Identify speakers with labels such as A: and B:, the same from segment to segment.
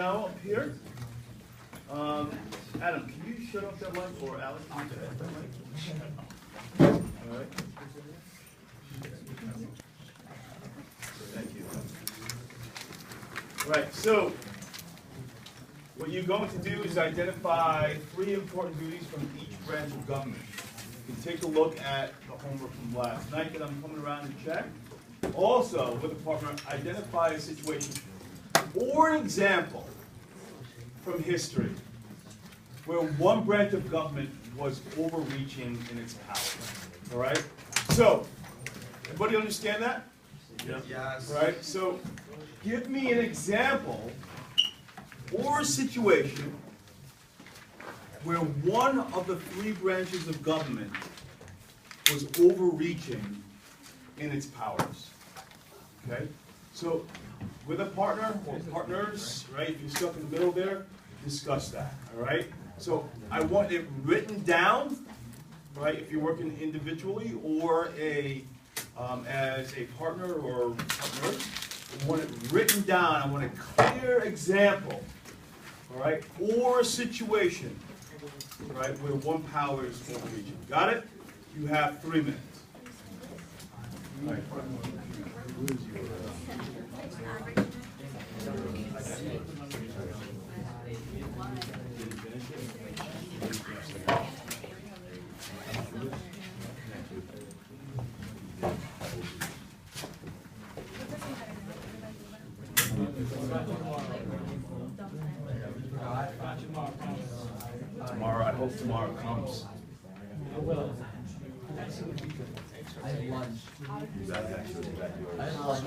A: Now up here, Adam, can you shut off that light, or Alex, can you shut off that light? All right. Thank you. All right, so what you're going to do is identify 3 important duties from each branch of government. You can take a look at the homework from last night that I'm coming around to check. Also, with the partner, identify a situation or an example from history where one branch of government was overreaching in its power. All right? So, everybody understand that?
B: Yes.
A: All right? So, give me an example or a situation where one of the 3 branches of government was overreaching in its powers. Okay? So, with a partner or partners, right? If you're stuck in the middle there, discuss that. All right? So, I want it written down, right? If you're working individually or as a partner or partners, I want it written down. I want a clear example, all right, or a situation, right, where one power is overreaching. Got it? You have 3 minutes. All right. Tomorrow, I hope tomorrow comes.
B: I had lunch.
A: Is that actually that yours?
B: I had lunch.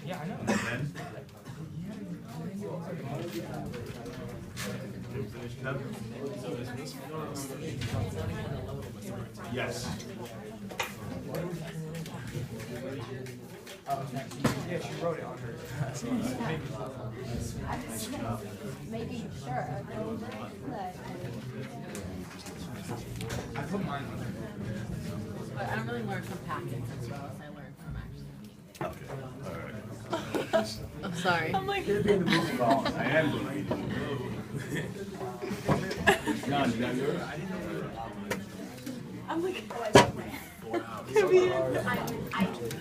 C: Yeah, I know.
A: And then? You finished, Kevin? Yes.
C: Yeah, she wrote it on her.
D: Maybe, sure.
C: I put mine on her.
E: But I don't really learn from packets as well as I learn from actually reading.
A: Okay, all right.
E: I'm sorry. I'm like,
A: I am going to read it. John, you got yours?
E: I'm like,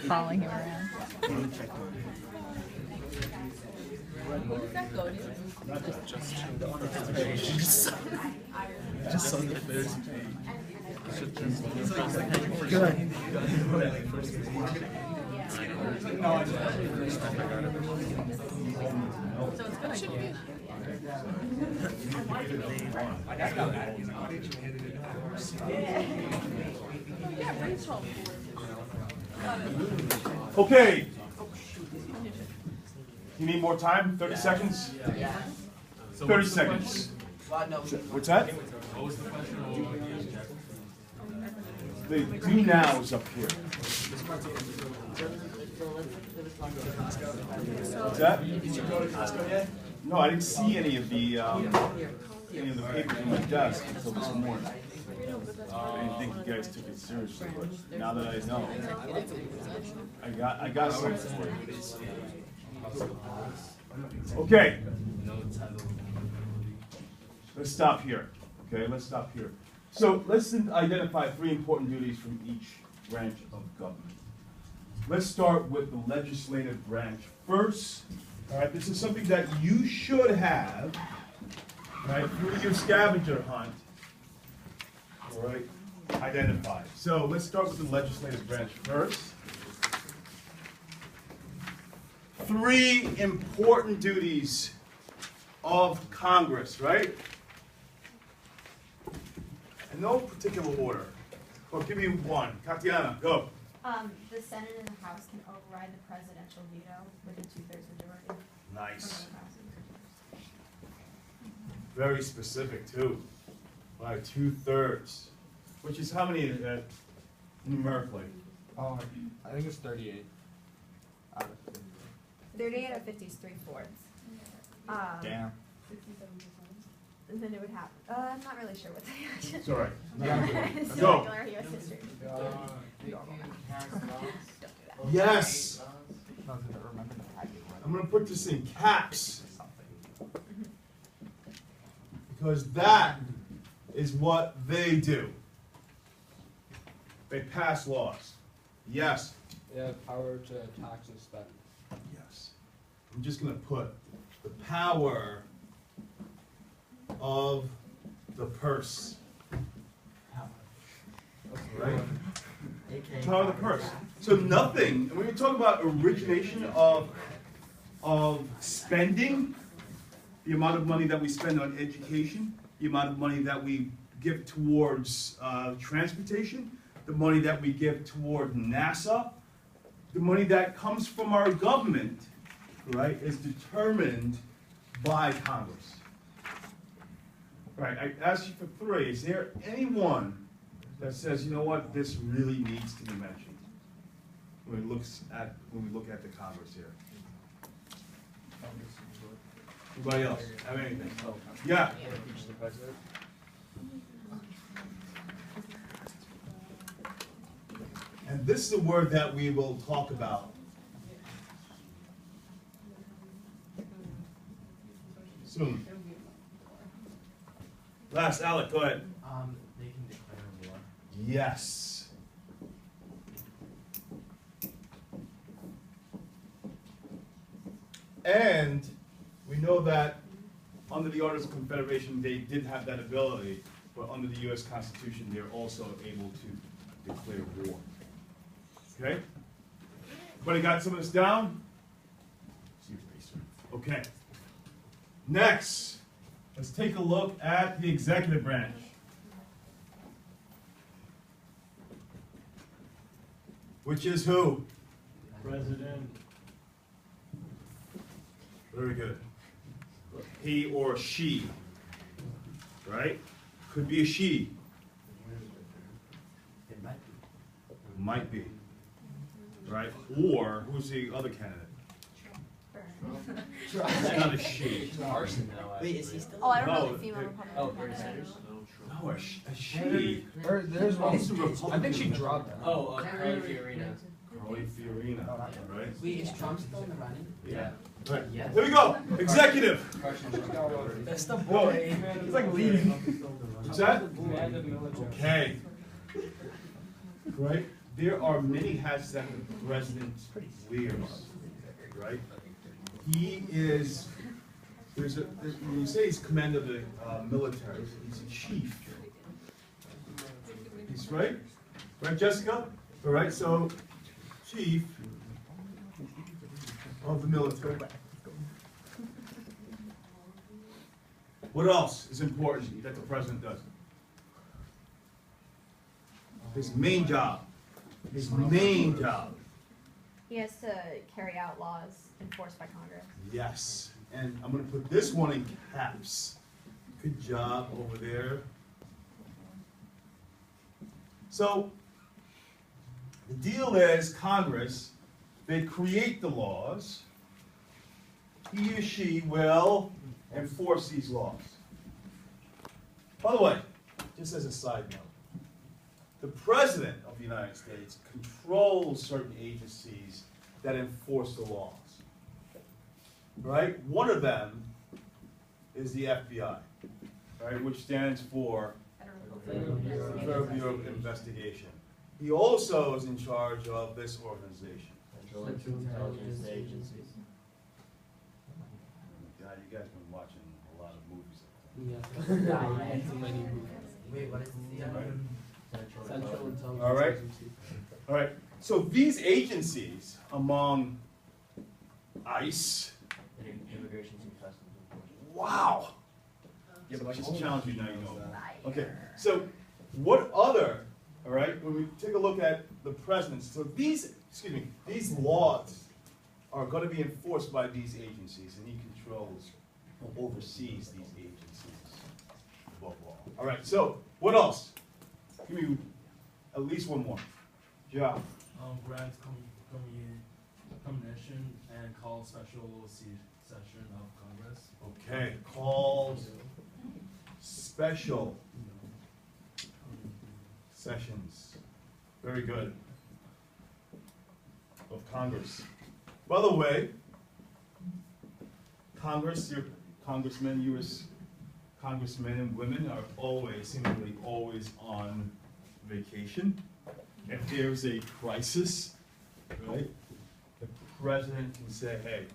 D: Following him around.
E: what does that go to?
B: Just on the first
E: So it's gonna go in Yeah, Rachel.
A: Okay. You need more time? 30 seconds?
E: Yeah.
A: 30 seconds. What's that? The do now is up here. What's that?
B: Did you go to Costco yet?
A: No, I didn't see any of the papers on my desk until this morning. I didn't think you guys took it seriously, but now that I know, I got something for you. Okay. Let's stop here. Okay, let's stop here. So let's identify 3 important duties from each branch of government. Let's start with the legislative branch first. All right, this is something that you should have, right, through your scavenger hunt, all right, identified. So let's start with the legislative branch first. 3 important duties of Congress, right? In no particular order. Well, give me one. Tatiana, go.
D: The Senate and the House can override the presidential veto with a 2/3 majority.
A: Nice. Very specific, too. By 2/3. Which is how many numerically?
C: Oh, I think it's 38. Out of 50.
D: 38 out of 50 is 3/4.
C: Damn.
D: then it would happen. I'm not really sure what the actual.
A: It's all right.
D: It's
A: Go.
D: regular US history. Don't do that.
A: Yes.
C: Nothing to remember the packet.
A: I'm gonna put this in caps because that is what they do. They pass laws. Yes.
C: They have power to tax and spend.
A: Yes. I'm just gonna put the power of the purse. Right? Power of the purse. So nothing, and when we talk about origination of spending, the amount of money that we spend on education, the amount of money that we give towards transportation, the money that we give toward NASA, the money that comes from our government, right, is determined by Congress. Right, I asked you for 3. Is there anyone that says, you know what, this really needs to be mentioned when we look at the Congress here? Anybody else have anything? Yeah.
C: Impeach the president.
A: And this is a word that we will talk about soon. Last, Alec, go ahead.
B: They can declare war.
A: Yes. And we know that under the Articles of Confederation, they did have that ability, but under the U.S. Constitution, they're also able to declare war. Okay? Everybody got some of this down? Okay. Next, let's take a look at the executive branch. Which is who?
B: President.
A: Very good. He or she, right? Could be a she.
B: It might be.
A: Might be. Right? Or, who's the other candidate? It's not a she.
B: Arson though.
F: Wait, is he still?
D: Oh, I don't know
A: No,
D: the female
A: they-
D: Republican.
B: Oh, Bernie
D: candidate.
B: Sanders?
A: No, a she.
C: There's one.
A: He's a Republican.
C: I think she dropped out.
B: Oh, Carly Fiorina.
A: Carly Fiorina, right?
F: Wait, is Trump still in the running?
B: Yeah.
A: Right.
F: Yes.
A: Here we go. Executive.
B: That's the
A: Go.
C: It's like leading.
A: What's that?
C: Command of military.
A: Okay. Right? There are many hats that the president wears. Right? He is, when you say he's commander of the military, he's a chief. He's right? Right, Jessica? All right, so chief of the military. What else is important that the president does? His main job. His main job.
D: He has to carry out laws enforced by Congress.
A: Yes. And I'm going to put this one in caps. Good job over there. So, the deal is Congress, they create the laws. He or she will enforce these laws. By the way, just as a side note, the President of the United States controls certain agencies that enforce the laws. Right? One of them is the FBI, right, which stands for Federal Bureau of Investigation. He also is in charge of this organization.
B: Central Intelligence Agencies.
A: God, you guys have been watching a lot of movies.
F: Wait, what is the other?
B: Central Intelligence.
A: All right. All right. So these agencies, among ICE,
B: Immigration and Customs Enforcement.
A: wow. Yeah, but I just challenge you now, you know. Okay, so what other, all right, when we take a look at the president, so these, these laws are going to be enforced by these agencies, and he controls or oversees these agencies above all. All right, so what else? Give me at least one more. Yeah.
G: Grant combination and call special session of Congress.
A: Okay, calls special sessions. Very good. Of Congress. By the way, Congress, your congressmen, U.S. congressmen and women are always, seemingly always on vacation. If there's a crisis, right, the president can say, hey,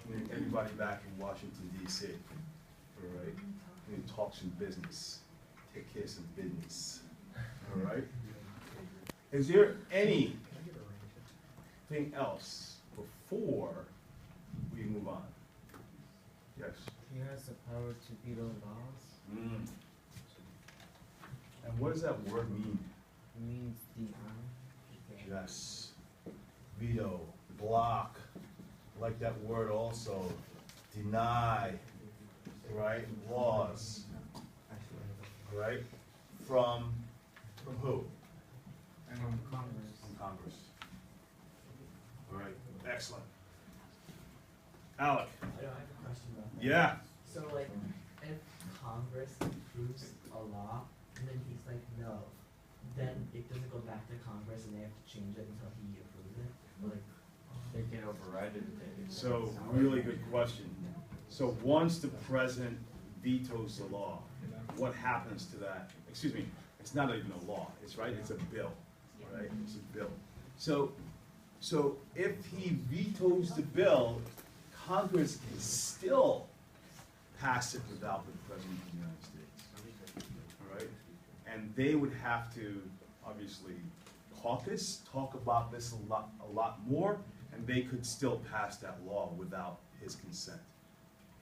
A: we need everybody back in Washington, D.C. All right? We need to talk some business, take care of some business. All right? Is there anything else before we move on? Yes.
F: He has the power to veto laws.
A: Mm. And what does that word mean?
F: It means deny.
A: Yes. Veto, block, like that word also, deny, right? Laws, right? From who?
F: From Congress.
A: From Congress. All right, excellent. Alec,
B: I have a question about that.
A: yeah.
B: So like, if Congress approves a law, and then he's like, no, then it doesn't go back to Congress and they have to change it until he approves it? Or like,
C: They can override it if they.
A: So, really good question. So once the president vetoes the law, what happens to that? Excuse me, it's not even a law, it's right, it's a bill, right? It's a bill. So if he vetoes the bill, Congress can still pass it without the President of the United States. All right? And they would have to, obviously, caucus, talk about this a lot more, and they could still pass that law without his consent.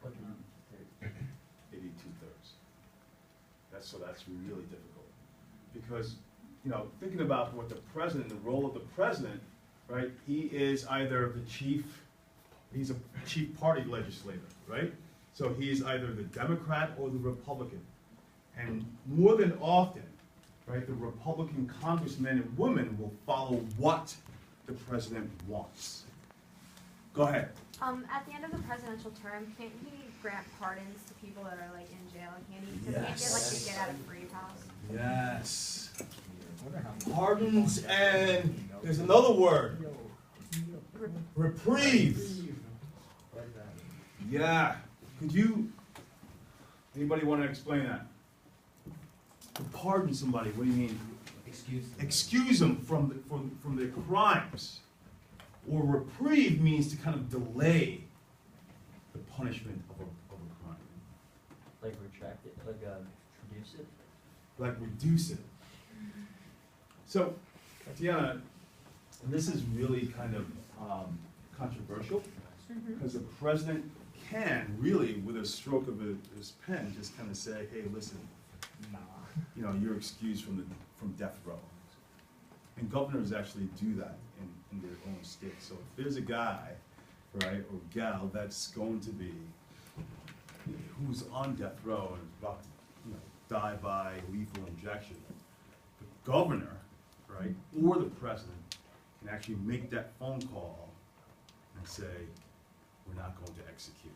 B: what do
A: 82 thirds. So that's really difficult. Because, you know, thinking about what the president, the role of the president, right, he is either the chief, he's a chief party legislator, right? So he's either the Democrat or the Republican. And more than often, right, the Republican congressmen and women will follow what the president wants. Go ahead.
D: At the end of the presidential term, can't he grant pardons to people that are like in jail? Can't he? Because he can't get like the get out of free pass.
A: Yes. Pardons and there's another word. Reprieve.
B: what is that?
A: Yeah. Could you, anybody want to explain that? To pardon somebody, what do you mean?
B: Excuse me.
A: Excuse them from their crimes. Or reprieve means to kind of delay the punishment of a crime.
B: Like retract it, like reduce it?
A: Like reduce it. So, Tiana, this is really kind of controversial, because the president can really, with a stroke of his pen, just kind of say, hey, listen, you know, you're excused from death row. And governors actually do that in their own state. So if there's a guy, right, or gal that's going to be, who's on death row and is about to, you know, die by lethal injection, the governor, right, or the president can actually make that phone call and say, we're not going to execute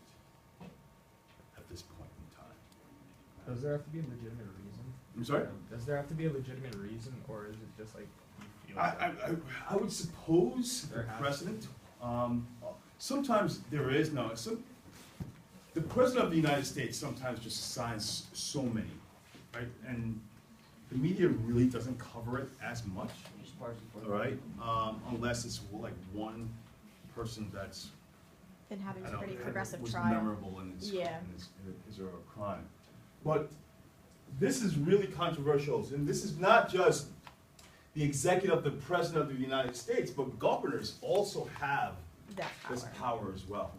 A: at this point in time.
C: Does there have to be a legitimate reason?
A: I'm sorry?
C: Does there have to be a legitimate reason, or is it just like you feel?
A: I would suppose the
C: There has to
A: precedent, sometimes there is, no, the president of the United States sometimes just signs so many, right? And the media really doesn't cover it as much,
B: Just parse it
A: all
B: for
A: right? Unless it's like one person that's,
D: Been having
A: I
D: a
A: don't
D: pretty
A: know,
D: progressive
A: was
D: trial.
A: memorable in its,
D: Yeah.
A: is there a crime? But this is really controversial, and this is not just the executive, the president of the United States, but governors also have
D: That
A: this
D: power.
A: power as well.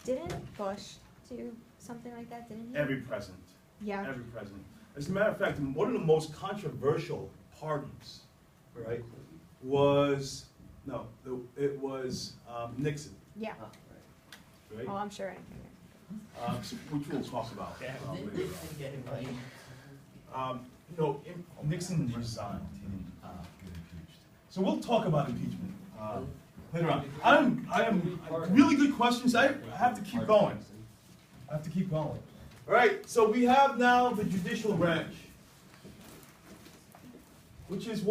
D: Didn't Bush do something like that? Didn't he?
A: Every president,
D: Yeah.
A: every president. As a matter of fact, one of the most controversial pardons, right, was, it was Nixon,
D: Yeah.
A: right?
D: Oh, I'm sure.
A: Which we'll talk about later
B: Didn't
A: on.
B: Nixon get it right?
A: No, Nixon resigned. He didn't get impeached. So we'll talk about impeachment later on. I am really good questions. I have to keep going. I have to keep going. All Alright, so we have now the judicial branch, which is what?